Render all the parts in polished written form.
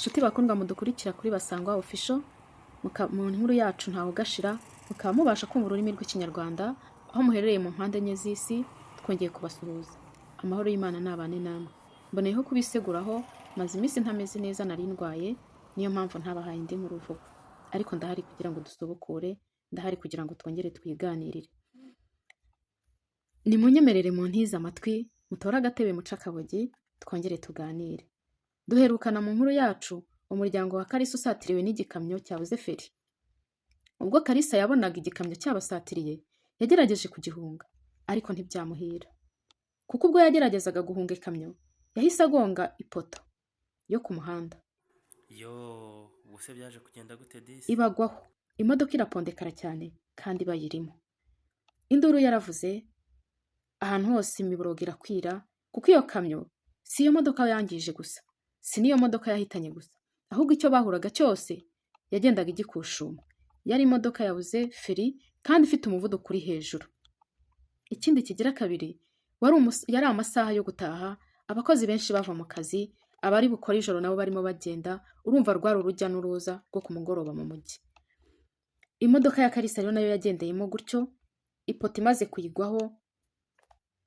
Nshuti bakundwa mudukurikira kuri Basangwa Official, mu nkuru yacu ntaho gashira, mukaba mubasha kumva ururimi rw'ikinyarwanda aho muherereye mu mpande enye z'isi. Twongeye kubasuhuza. Amahoro y'Imana nabane namwe. Mboneyeho kubiseguraho maze iminsi ntameze neza, nari ndwaye, niyo mpamvu ntabahaye indi nkuru vuba. Ariko ndahari kugira ngo dusobokore, ndahari kugira ngo twongere twiganirire. Nimunyemerere mu ntiza amatwi, mutore agatebe muca akabogi, twongere tuganire. Duherukana mu nkuru yacu umuryango wa Kalisa usatiriwe n'igikamyo cyabuze feri. Ubwo Kalisa yabonaga igikamyo cyabasatiriye, yagerageje kugihunga, ariko ntibyamuhira. Kuko ubwo yageragezaga guhunga ikamyo, yahise agonga ipoto yo ku muhanda. Ubuse byaje kugenda gute disi? Ibagwaho, imodoka irapondekara cyane kandi bayirimo. Induru yaravuze, ahantu hose imiborogo irakwira, kuko iyo kamyo si iyo modoka yangije gusa, si niyo modoka yahitanye gusa, ahubwo icyo bahuraga cyose yagendaga igikushuma. Yari imodoka yabuze feri kandi ifite umuvuduko uri hejuru. Ikindi kigira kabiri, yari amasaha yo gutaha, abakozi benshi bava mu kazi, abari bukora ijoro nabo barimo bagenda, urumva rwari urujya n'uruza rwo ku mugoroba mu mujyi. Imodoka ya Kalisa rero nayo yagendeyemo gutyo, ipoto imaze kuyigwaho,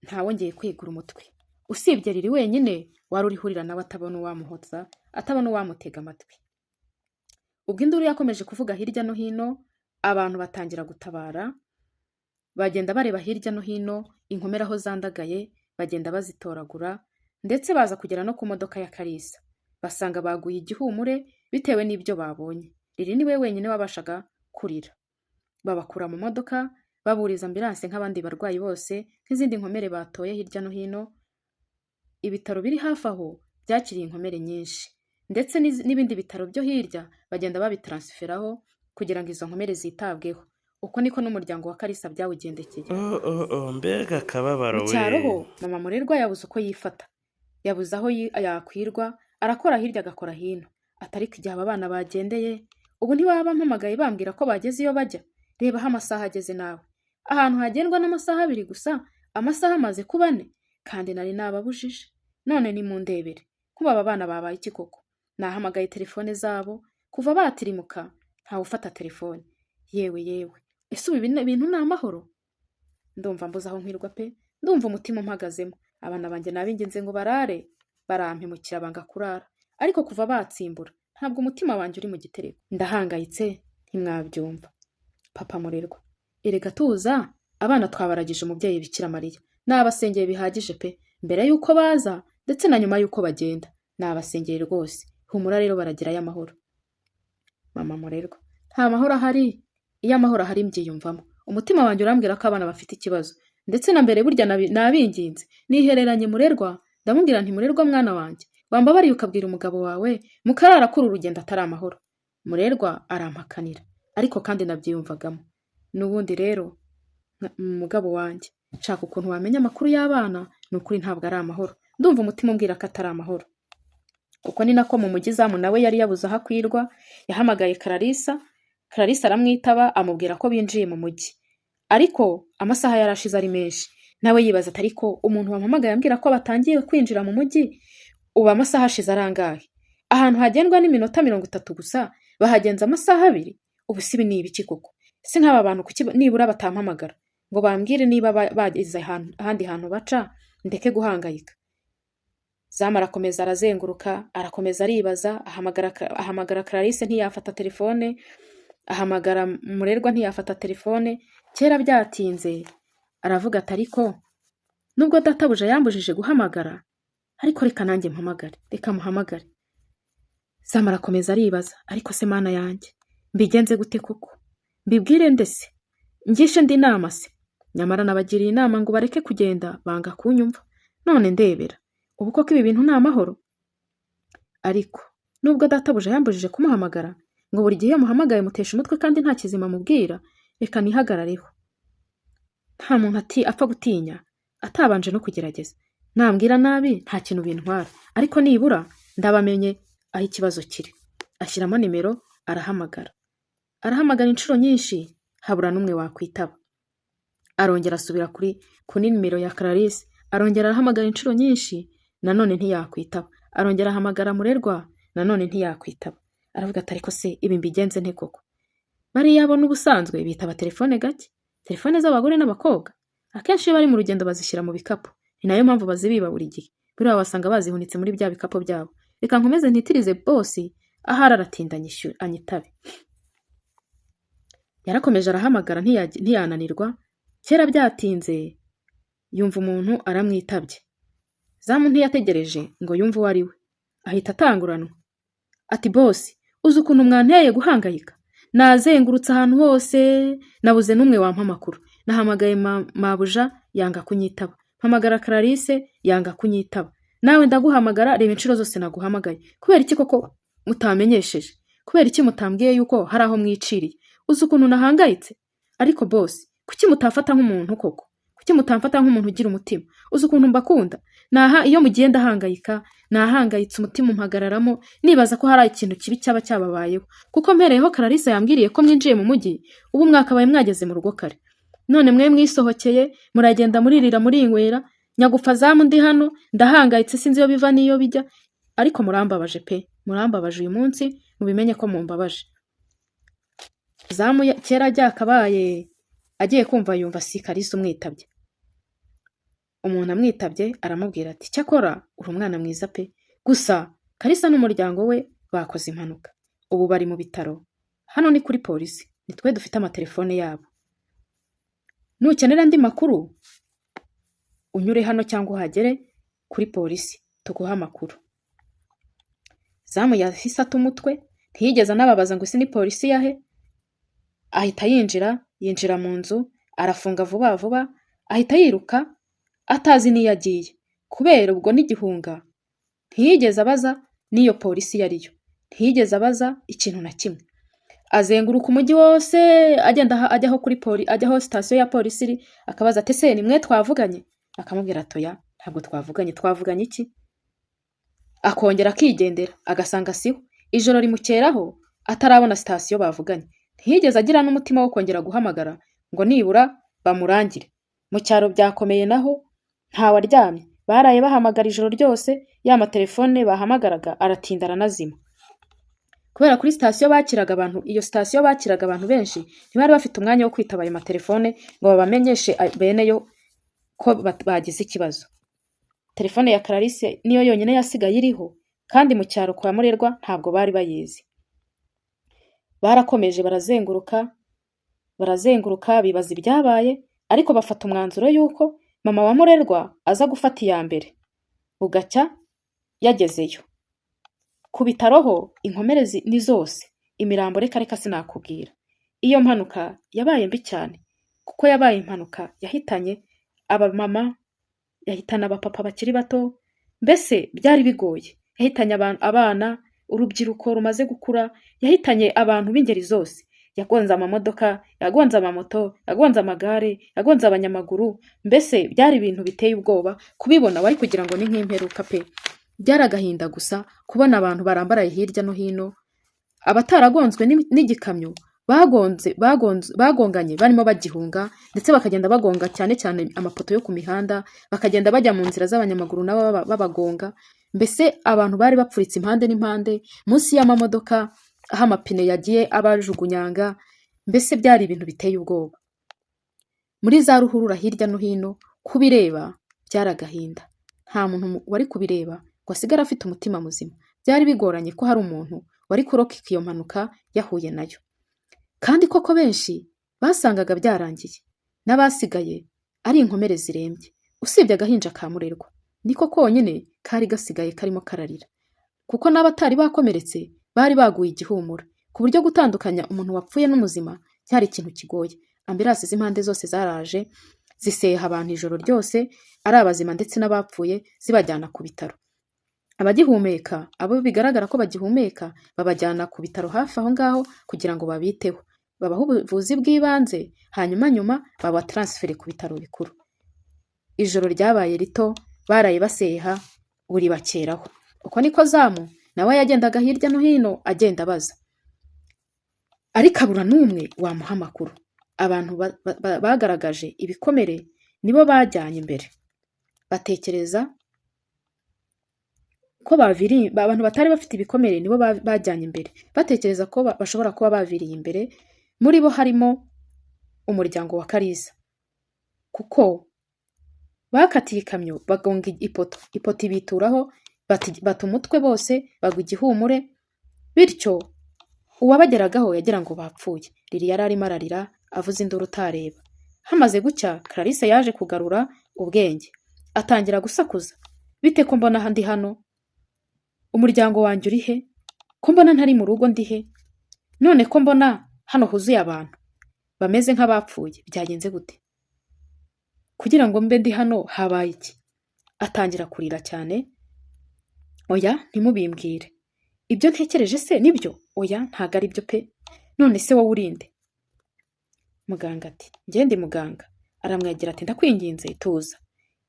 ntawongeye kwegura umutwe. Usibye riri wenyine wari urihurira nawe atabona uwamuhoza, atabona uwamutega amatwi. Ubwo induru yakomeje kuvuga hirya no hino, abantu batangira gutabara, bagenda bareba hirya no hino, inkomere aho zandagaye, bagenda bazitoragura, ndetse baza kugera no ku modoka ya Kalisa. Basanga baguye igihumure bitewe n'ibyo babonye. Riri niwe wenyine wabashaga kurira. Babakura mu modoka, baburiza ambulance nk'abandi barwayi bose, nk'izindi nkomere batoye hirya no hino. Ibitaro biri hafi aho byakiriye inkomere nyinshi, ndetse n'ibindi bitaro byo hirya bagenda babitransferaho kugira ngo izo nkomere zitabweho. Uko niko n'umuryango wa Kalisa byawugendekeye. Mbega akababaro we. Mu cyaro ho mama Murerwa yabuze uko yifata, yabuze aho yakwirwa, arakora hirya agakora hino. Atari igihe aba bana bagendeye, ubu ntibaba bampamagaye bambwira ko bageze iyo bajya. Reba aho amasaha ageze nawe, ahantu hagendwa n'amasaha 2 gusa, amasaha amaze kuba 4, kandi nari nababujije. None ni mu ndebere, kuba aba bana babaye iki koko? Nahamagaye telefone zabo, kuva batirimuka ntawe ufata telefone. Yewe, ese ubu ibintu ni amahoro? Ndumva mbuze aho nkwirwa pe, ndumva umutima umpagazemo. Abana banjye nabinginze ngo barare, barampemukira banga kurara, ariko kuva batsimbura ntabwo umutima wanjye uri mu gitereko. Ndahangayitse ntimwabyumva. Papa Murerwa, erega tuza, abana twabaragije umubyeyi Bikira Mariya, nabasengeye bihagije pe, mbere yuko baza ndetse na nyuma yuko bagenda, nabasengeye rwose. Humura rero baragirayo amahoro. Mama Murerwa, nta mahoro ahari. Iyo amahoro ahari mbyiyumvamo. Umutima wanjye urambwira ko abana bafite ikibazo, ndetse na mbere burya nabinginze, nihereranye Murerwa, ndamubwira nti Murerwa mwana wanjye, wambabariye ukabwira umugabo wawe mukarara kuri urugendo atari amahoro. Murerwa arampakanira, ariko kandi nabyiyumvagamo. N'ubundi rero umugabo wanjye, nshaka ukuntu wamenya amakuru y'abana, n'ukuri ntabwo ari amahoro. Ndumva umutima umbwira ko atari amahoro. Uko ni nako mu mujyi zamu nawe yari yabuze aho akwirwa, yahamagaye Kalisa. Kalisa aramwitaba amubwira ko binjiye mu mujyi, ariko amasaha yarashize ari menshi. Nawe yibaza ati ariko umuntu wampamagaye ambwira ko batangiye kwinjira mu mujyi, ubu amasaha ashize arangahe? Ahantu hagendwa n'iminota 30 gusa, bahagenza amasaha 2. Ubu sibi ni ibiki koko? Si nk'aba bantu kuki nibura batampamagara ngo bambwire niba bageze ahandi hantu baca, ndeke guhangayika. Zama arakomeza arazenguruka, arakomeza aribaza, ahamagara Clarisse ntiyafata telefone, ahamagara Murerwa ntiyafata telefone. Kera byatinze aravuga ati ariko nubwo databuja yambujije guhamagara, ariko reka nanjye mpamagare, reka muhamagare. Zama arakomeza aribaza, ariko se mana yanjye, mbigenze gute koko? Mbibwire ndese, ngishe ndi nama se? Nyamara nabagiriye inama ngo bareke kugenda, banga kunyumva. None ndebera, ubu koko ibi bintu ni amahoro? Ariko nubwo databuja yambujije kumuhamagara, ngo buri gihe yamuhamagaye mutesha umutwe kandi nta kizima mubwira, reka nihagarareho. Nta muntu apfa gutinya atabanje no kugerageza. Nambwira nabi nta kintu bintwara, ariko nibura ndabamenye aho ikibazo kiri. Ashyiramo nimero, arahamagara inshuro nyinshi, habura n'umwe wakwitaba. Arongera asubira ku nimero ya Clarisse, arongera arahamagara inshuro nyinshi, nanone ntiyakwitaba. Arongera ahamagara Murerwa, nanone ntiyakwitaba. Aravuga ati ariko se ibi mbigenze nte koko? Bariya bo n'ubusanzwe bitaba telefone gake. Telefone z'abagore n'abakobwa akenshi iyo bari mu rugendo bazishyira mu bikapu, ni nayo mpamvu bazibiba buri gihe. Buriya wasanga bazihunitse muri bya bikapu byabo. Reka nkomeze ntitirize bosi, ahari aratinda anyitabe. Yarakomeje arahamagara ntiyananirwa. Kera byatinze yumva umuntu aramwitabye. Zamu ntiyategereje ngo yumve uwo ari we, ahita atanguranwa ati bosi, uzi ukuntu mwanteye guhangayika? Nazengurutse ahantu hose nabuze n'umwe wampa amakuru. Nahamagaye mabuja yanga kunyitaba, mpamagara Clarisse yanga kunyitaba. Nawe ndaguhamagara reba inshuro zose naguhamagaye. Kubera iki koko mutamenyesheje? Kubera iki mutambwiye yuko hari aho mwiciriye? Uzi ukuntu nahangayitse? Ariko bosi, kuki mutafata nk'umuntu koko? Kuki mutamfata nk'umuntu ugira umutima? Uzi ukuntu mbakunda? Naha iyo mugiye ndahangayika, nahangayitse umutima umpagararamo, nibaza ko hari ikintu kibi cyaba cyababayeho. Kuko mpereyeho Clarisse yambwiriye ko mwinjiye mu mujyi, ubu mwakabaye mwageze mu rugo kare. None mwe mwisohokeye, muragenda muririra murinywera, nyagufa zamu ndi hano, ndahangayitse sinzi iyo biva n'iyo bijya. Ariko murambabaje pe, murambabaje uyu munsi, mubimenye ko mumbabaje. Zamu kera ryakabaye agiye kumva yumva si Clarisse umwitabye. Umuntu amwitabye aramubwira ati cyakora uri umwana mwiza pe, gusa Clarisse n'umuryango we bakoze impanuka, ubu bari mu bitaro. Hano ni kuri polisi, nitwe dufite amatelefone yabo. Nukenera andi makuru unyure hano cyangwa uhagere kuri polisi tuguha amakuru. Zamu yahise ata umutwe, ntiyigeze anababaza ngo isi ni polisi yahe. Ahita yinjira mu nzu, arafunga vuba vuba, ahita yiruka atazi niyo agiye. Kubera ubwo n'igihunga, ntiyigeze abaza n'iyo polisi yariyo, ntiyigeze abaza ikintu na kimwe. Azenguruka umujyi wose agenda ajyaho sitasiyo ya polisi iri, akabaza ati se ni mwe twavuganye? Akamubwira atoya ntabwo twavuganye iki? Akongera akigendera agasanga siho. Ijoro rimukeraho atarabona sitasiyo bavuganye. Ntiyigeze agira n'umutima wo kongera guhamagara ngo nibura bamurangire. Mu cyaro byakomeye naho ntawaryamye, baraye bahamagara ijoro ryose, ya matelefone bahamagaraga aratinda aranazima. Kubera kuri sitasiyo bakiraga abantu, iyo sitasiyo bakiraga abantu benshi, ntibari bafite umwanya wo kwitaba ayo matelefone ngo babamenyeshe beneyo ko bagize ikibazo. Telefone ya Clarisse niyo yonyine yasigaye iriho, kandi mu cyaro kwa Murerwa ntabwo bari bayizi. Barakomeje barazenguruka bibaza ibyabaye, ariko bafata umwanzuro yuko mama wa Murerwa aza gufata iya mbere. Bugacya yagezeyo. Ku bitaro ho inkomere ni zose, imirambo reka sinakubwira. Iyo mpanuka yabaye mbi cyane, kuko yabaye impanuka yahitanye abamama, yahitana abapapa bakiri bato, mbese byari bigoye. Yahitanye abana, urubyiruko rumaze gukura, yahitanye abantu b'ingeri zose. Yagonze amamodoka, yagonze amamoto, yagonze amagare, yagonze abanyamaguru, mbese byari ibintu biteye ubwoba kubibona wari kugira ngo ni nk'imperuka pe. Byaragahinda gusa kubona abantu barambaraye hirya no hino, abataragonzwe n'igikamyo bagonganye barimo bagihunga, ndetse bakagenda bagonga cyane cyane amapoto yo ku mihanda, bakagenda bajya mu nzira z'abanyamaguru nabo babagonga. Mbese abantu bari bapfuritse impande n'impande munsi y'amamodoka, aho amapine yagiye abajugunyanga. Mbese byari ibintu biteye ubwoba. Muri za ruhurura hirya no hino kubireba byaragahinda. Nta muntu wari kubireba ngo asigare afite umutima muzima. Byari bigoranye ko hari umuntu wari kurokeka iyo mpanuka yahuye nayo. Kandi koko benshi basangaga byarangiye, n'abasigaye ari inkomere zirembye. Usibye agahinja ka Murerwa niko konyine kari gasigaye karimo kararira, kuko n'abatari bakomeretse bari baguye igihumura, ku buryo gutandukanya umuntu wapfuye n'umuzima cyari ikintu kigoye. Ambulance z'impande zose zaraje ziseha abantu ijoro ryose, ari abazima ndetse n'abapfuye, zibajyana ku bitaro. Abagihumeka, abo bigaragara ko bagihumeka, babajyana ku bitaro hafi aho ngaho kugira ngo babiteho, babaho ubuvuzi bw'ibanze, hanyuma babatransfere ku bitaro bikuru. Ijoro ryabaye rito, baraye baseha buri bakeraho. Uko niko Zamu nawe yagendaga hirya no hino agenda abaza, ariko abura n'umwe wamuha amakuru. Abantu bagaragaje ibikomere nibo bajyanye imbere, batekereza ko abantu batari bafite ibikomere nibo bajyanye imbere batekereza ko bashobora kuba baviriye imbere. Muri bo harimo umuryango wa Kalisa, kuko bakatiye ikamyo bagonga ipoto ibituraho, bata umutwe bose, bagwa igihumure, bityo uwabageragaho yagira ngo bapfuye. Lili yari arimo ararira avuza induru utareba. Hamaze gucya, Clarisse yaje kugarura ubwenge, atangira gusakuza, bite ko mbona ndi hano? Umuryango wanjye uri he? Ko mbona ntari mu rugo ndi he? None ko mbona hano huzuye abantu bameze nk'abapfuye, byagenze gute? Kugira ngo mbe ndi hano habaye iki? Atangira kurira cyane. Oya, ntimubimbwire. Ibyo ntekereje se nibyo? Oya, ntago ari byo pe. None se wowe urinde? Muganga ati, njye ndi muganga. Aramwegera ati, ndakwinginze tuza.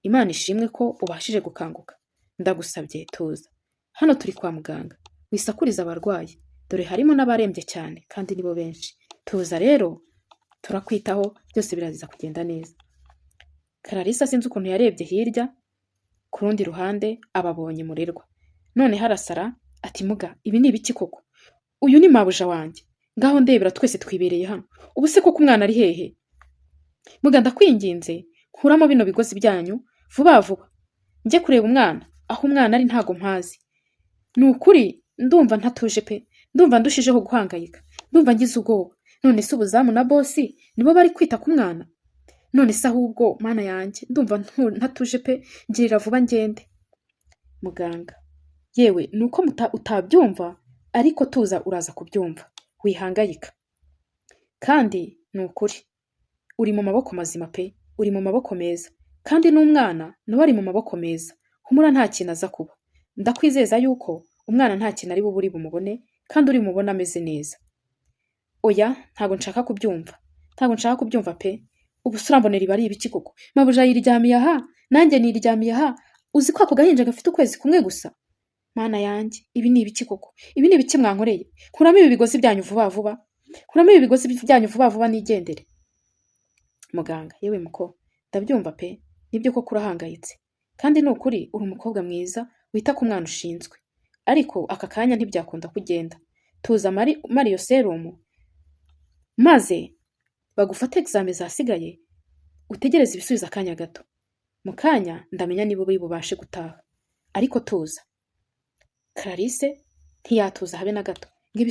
Imana ishimwe ko ubashije gukanguka. Ndagusabye tuza. Hano turi kwa muganga. Wisakuriza abarwayi. Dore harimo n'abarembye cyane kandi nibo benshi. Tuza rero, turakwitaho, byose biraziza kugenda neza. Clarisse sinzi ukuntu yarebye hirya, ku rundi ruhande ababonye Murerwa. None harasara ati, muga, ibi ni ibiki koko? Uyu ni mabuja wanjye. Ngaho ndebera twese twibereye hano. Ubu se koko umwana ari hehe? Muga, ndakwinginze, nkuramo bino bigozi byanyu vuba vuba. Njye kureba umwana, aho umwana ari ntago mpazi. Ni ukuri ndumva ntatuje pe. Ndumva ndushijeho guhangayika. Ndumva ngize ubwoba. None se ubuzamu na bosi nibo bari kwita ku mwana? None se ahubwo mana yanjye, ndumva ntatuje pe. Ngirira vuba ngende. Muganga, yewe nuko utabyumva, ariko tuza uraza kubyumva. Wihangayika. Kandi ni ukuri uri mu maboko mazima pe. Uri mu maboko meza. Kandi n'umwana nawe ari mu maboko meza. Humura nta kintu aza kuba. Ndakwizeza yuko umwana nta kintu ari buburi bumubone, kandi uri mubona ameze neza. Oya, ntago nshaka kubyumva. Ntago nshaka kubyumva pe. Ubu surambonera ibari ibiki koko? Mabuja yiryamiye aha, nanjye niryamiye aha. Uzi ko ako gahinja gafite ukwezi kumwe gusa? Mana yanjye, ibi ni ibiki koko? Ibi ni ibiki mwankoreye? Kuramo ibi bigozi byanyu vuba vuba. Kuramo ibi bigozi byanyu vuba vuba nigendere. Muganga, yewe muko, ndabyumva pe. Nibyo koko urahangayitse. Kandi ni ukuri uri umukobwa mwiza wita ku mwana ushinzwe. Ariko aka kanya ntibyakunda kugenda. Tuza Mario serumu, maze bagufate examen zasigaye, utegereze ibisubizo akanya gato. Mu kanya ndamenya niba bubashe gutaha. Ariko tuza. Clarisse ntiyatuza habe na gato. Ngo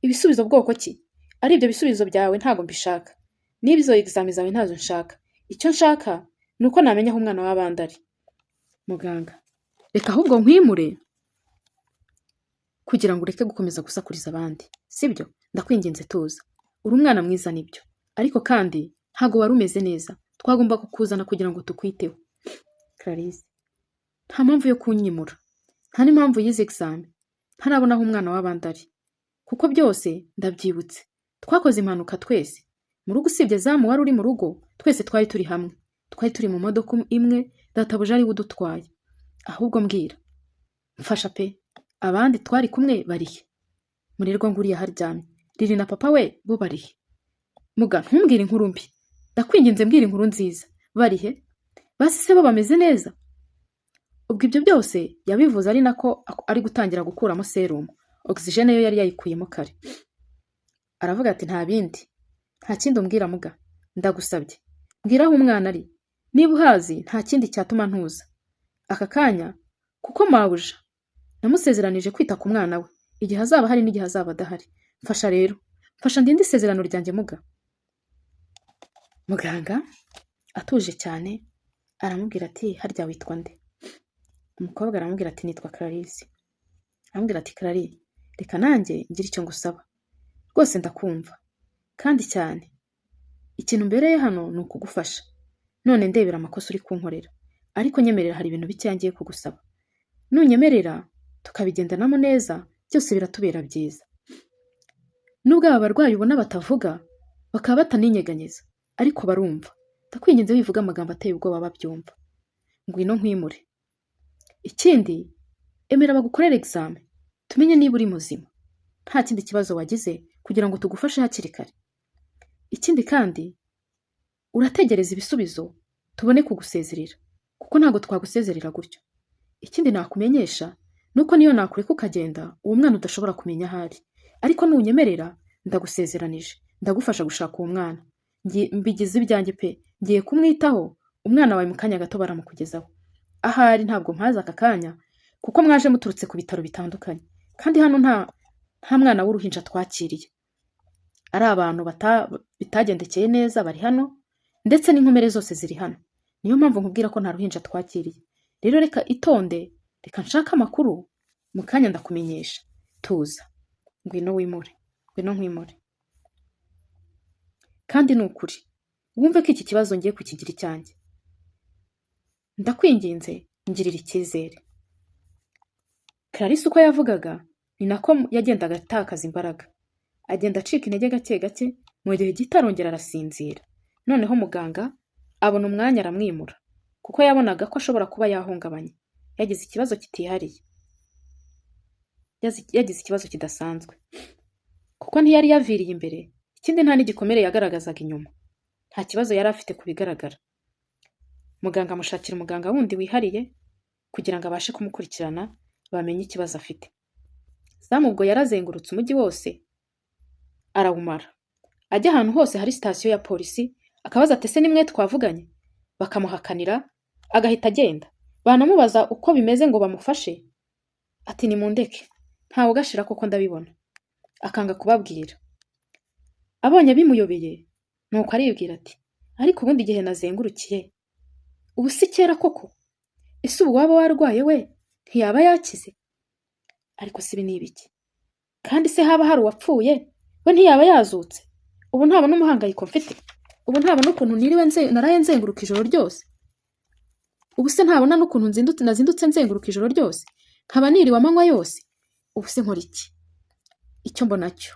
ibisubizo bwoko ki? Ari ibyo bisubizo byawe ntago mbishaka. N'ibizo examen zawe ntazo nshaka. Icyo nshaka nuko namenya aho umwana w'abandi ari. Muganga, reka ahubwo nkwimure kugira ngo ureke gukomeza gusakuriza abandi. Sibyo? Ndakwinginze tuza. Uri umwana mwiza nibyo. Ariko kandi ntago wari umeze neza. Twagomba kukuzana kugira ngo tukwiteho. Clarisse, nta mpamvu yo kunyimura. Nta n'impamvu y'izi examen. Ntarabona aho umwana w'abandi ari. Kuko byose ndabyibutse. Twakoze impanuka twese. Mu rugo usibye zamu wari uri mu rugo, twese twari turi hamwe. Twari turi mu modoka imwe, databuja ari udutwaye. Ahubwo mbwira. Mfasha pe. Abandi twari kumwe barihe? Murerwa nguriye haryamye. Lili na papa we bo barihe? Muga, ntumbwire inkuru mbi. Ndakwinginze mbwira inkuru nziza. Barihe? Basi se bo bameze neza? Ubwo ibyo byose yabivuze ari nako ari gutangira gukuramo serumu. Oxygene yo yari yayikuyemo kare. Aravuga ati, nta bindi. Nta kindi umbwira muga. Ndagusabye. Mbwira aho umwana ari. Niba uhazi nta kindi cyatuma ntuza. Aka kanya kuko mabuja namusezeranije kwita ku mwana we. Igihe azaba hari n'igihe azaba adahari. Mfasha rero. Mfasha ndinde isezerano ryanjye muga. Muganga atuje cyane aramubwira ati, harya witwa nde? Umukobwa aramubwira ati, nitwa Clarisse. Aramubwira ati, Clarisse, reka nanjye ngira icyo ngusaba. Rwose ndakumva. Kandi cyane. Ikintu mbereye hano ni ukugufasha. None ndebera amakosa uri kunkorera. Ariko nyemerera hari ibintu bike ngiye kugusaba. Nunyemerera tukabigendanamo neza, byose biratubera byiza. Nubwo aba barwayi ubona batavuga, bakaba bataninyeganyeza, ariko barumva. Ndakwinginze wivuga amagambo ateye ubwoba babyumva. Ngwino nkwimure. Ikindi, emera bagukorere examen. Tumenye niba uri muzima. Nta kindi kibazo wagize kugira ngo tugufashe hakiri kare. Ikindi kandi, urategereza ibisubizo tubone kugusezerera. Kuko ntago twagusezerera gutyo. Ikindi nakumenyesha nuko niyo nakureka ukagenda uwo mwana udashobora kumenya ahari, ariko nunyemerera ndagusezeranije ndagufasha gushaka uwo mwana, mbigize ibyanjye pe, ngiye kumwitaho, umwana wawe mu kanya gato baramukugezaho. Ahari ntabwo mpazi aka kanya kuko mwaje muturutse ku bitaro bitandukanye, kandi hano nta mwana w'uruhinja twakiriye, ari abantu bitagendekeye neza bari hano, ndetse n'inkomere zose ziri hano, niyo mpamvu nkubwira ko nta ruhinja twakiriye. Rero reka itonde, reka nshaka amakuru, mu kanya ndakumenyesha. Tuza, ngwino wimure, ngwino nkwimure. Kandi ni ukuri wumve ko iki kibazo ngiye kukigira icyanjye, ndakwinginze ngirira icyizere. Clarisse uko yavugaga ni nako yagendaga atakaza imbaraga, agenda acika intege gake gake, mu gihe gito arongera arasinzira. Noneho muganga abona umwanya aramwimura kuko yabonaga ko ashobora kuba yahungabanye, yagize ikibazo kitihariye, yagize ikibazo kidasanzwe kuko ntiyari yaviriye imbere, ikindi nta n'igikomere yagaragazaga inyuma, nta kibazo yari afite ku bigaragara. Muganga amushakira umuganga wundi wihariye kugira ngo abashe kumukurikirana bamenye ikibazo afite. Zamu ubwo yarazengurutse umujyi wose arawumara, ajya ahantu hose hari sitasiyo ya polisi akabaza ati ese ni mwe twavuganye, bakamuhakanira agahita agenda. Banamubaza uko bimeze ngo bamufashe ati nimundeke, ntawe ugashira koko ndabibona, akanga kubabwira. Abonye bimuyobeye nuko aribwira ati ariko ubundi igihe nazengurukiye ubu si kera koko, ese ubu waba warwaye we ntiyaba yakize? Ariko si ibi ni ibiki? Kandi se haba hari uwapfuye we ntiyaba yazutse? Ubu ntabona umuhangayiko mfite, ubu ntabona ukuntu naraye nzenguruka ijoro ryose, ubu se ntabona n'ukuntu nazindutse nzenguruka ijoro ryose, nkaba niriwe amanywa yose, ubu se nkora iki? Icyo mbona cyo,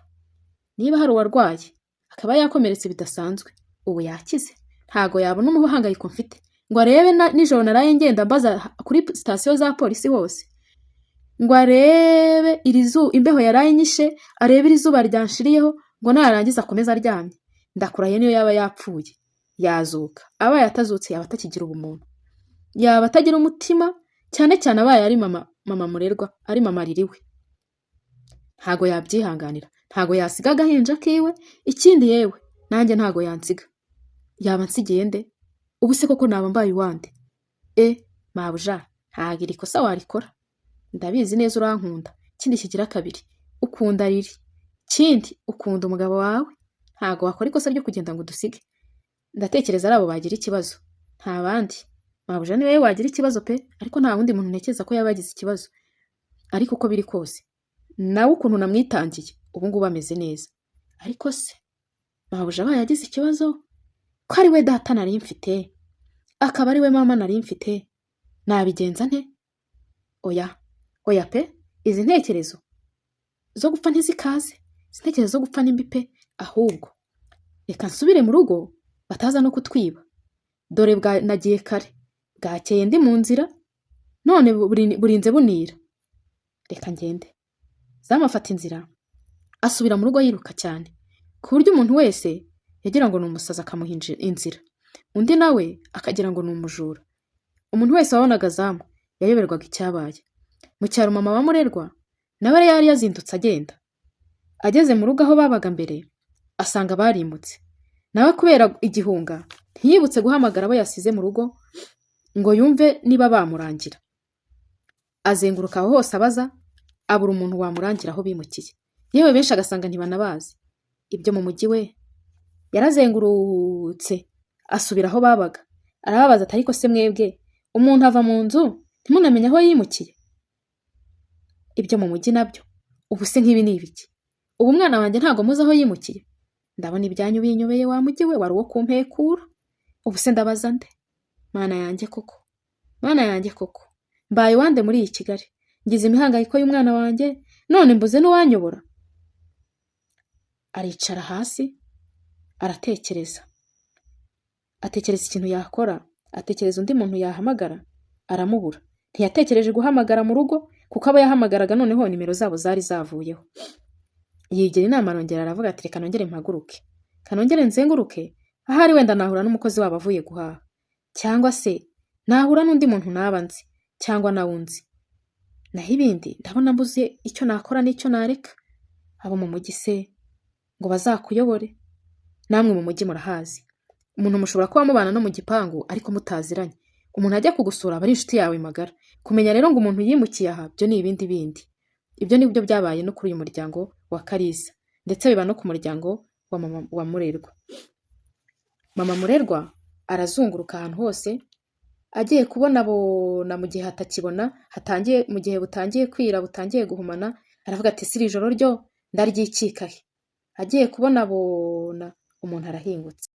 niba hari uwarwaye akaba yakomeretse bidasanzwe ubu yakize, ntago yabona umuhangayiko mfite ngo arebe nijoro naraye ngenda mbaza kuri sitasiyo za polisi hose, ngo arebe imbeho yaraye nyishe, arebe iri zuba ryanshiriyeho, ngo narangiza akomeza aryamye. Ndakurahiye niyo yaba yapfuye yazuka, abaye atazutse yaba atakigira ubumuntu, yaba atagira umutima, cyane cyane abaye ari mama murerwa, ari mama ririwe, ntago yabyihanganira, ntago yasiga agahinja kiwe. Ikindi yewe nanjye ntago yansiga, yaba nsigiye nde? Ubu se koko naba mbaye uwande? Mabuja ntagira ikosa warikora, ndabizi neza urankunda. Ikindi kigira kabiri, ukunda Riri, ikindi ukunda umugabo wawe, ntago wakora ikosa ryo kugenda ngo dusige. Ndatekereza ari abo bagira ikibazo, nta bandi. Mabuja ni wewe wagira ikibazo pe, ariko nta wundi muntu ntekereza ko yaba yagize ikibazo. Ariko uko biri kose nawe ukuntu namwitangiye ubu ngubu ameze neza, ariko se Mabuja abaye yagize ikibazo, ko ari we data nari mfite, akaba ari we mama nari mfite, nabigenza nte? Oya pe, izi ntekerezo zo gupfa ntizikaze, izi ntekerezo zo gupfa nimbi pe, ahubwo reka nsubire mu rugo bataza no kutwiba. Dore nagiye kare, bwakeye ndi mu nzira, none burinze bunira. Reka ngende. Zamafata inzira asubira mu rugo yiruka cyane, ku buryo umuntu wese yagira ngo ni umusazi akamuha inzira, undi nawe akagira ngo ni umujura. Umuntu wese wabonaga Zamu yayoberwaga icyabaye. Mu cyaro mama wa Murerwa nawe yari yazindutse agenda, ageze mu rugo aho babaga mbere asanga barimutse. Nawe kubera igihunga ntiyibutse guhamagara abo yasize mu rugo ngo yumve niba bamurangira. Azenguruka aho hose abaza, abura umuntu wamurangira aho bimukiye, yewe benshi agasanga ntibanabazi. Ibyo mu mujyi we yarazengurutse asubira aho babaga, arababaza ati ariko se mwebwe umuntu ava mu nzu ntimunamenye aho yimukiye? Ibyo mu mujyi nabyo ubu se nk'ibi ni ibiki? Ubu umwana wanjye ntago muzi aho yimukiye? Ndabona ibyanyu binyobeye wa mujyi we, wari uwo kumpekura. Ubu se ndabaza nde? Mana yanjye koko, mbaye wande muri iyi Kigali, ngize imihangayiko y'umwana wanjye, none mbuze n'uwanyobora. Aricara hasi aratekereza, atekereza ikintu yakora, atekereza undi muntu yahamagara, aramubura. Ntiyatekereje guhamagara mu rugo kuko abo yahamagaraga noneho nimero zabo zari zavuyeho. Yigira inama arongera aravuga ati reka nongere mpaguruke, kanongere nzenguruke, ahari wenda nahura n'umukozi wabo avuye guhaha, cyangwa se nahura n'undi muntu naba nzi cyangwa nawe unzi. naho ibindi ndabona mbuze icyo nakora n'icyo nareka. Abo mu mujyi se ngo bazakuyobore? Namwe mu mujyi murahazi, umuntu mushobora kuba mubana no mu gipangu ariko mutaziranye, umuntu ajya kugusura aba ari inshuti yawe magara. Kumenya rero ngo umuntu yimukiye aha byo ni ibindi bindi. Ibyo nibyo byabaye no kuri uyu muryango wa Kalisa, ndetse biba no ku muryango wa Murerwa. Mama Murerwa arazunguruka ahantu hose, agiye kubona abona mu gihe hatakibona, mu gihe butangiye kwira, butangiye guhumana, aravuga ati ''si iri joro ryo ndaryikika he?'' Agiye kubona abona umuntu arahingutse.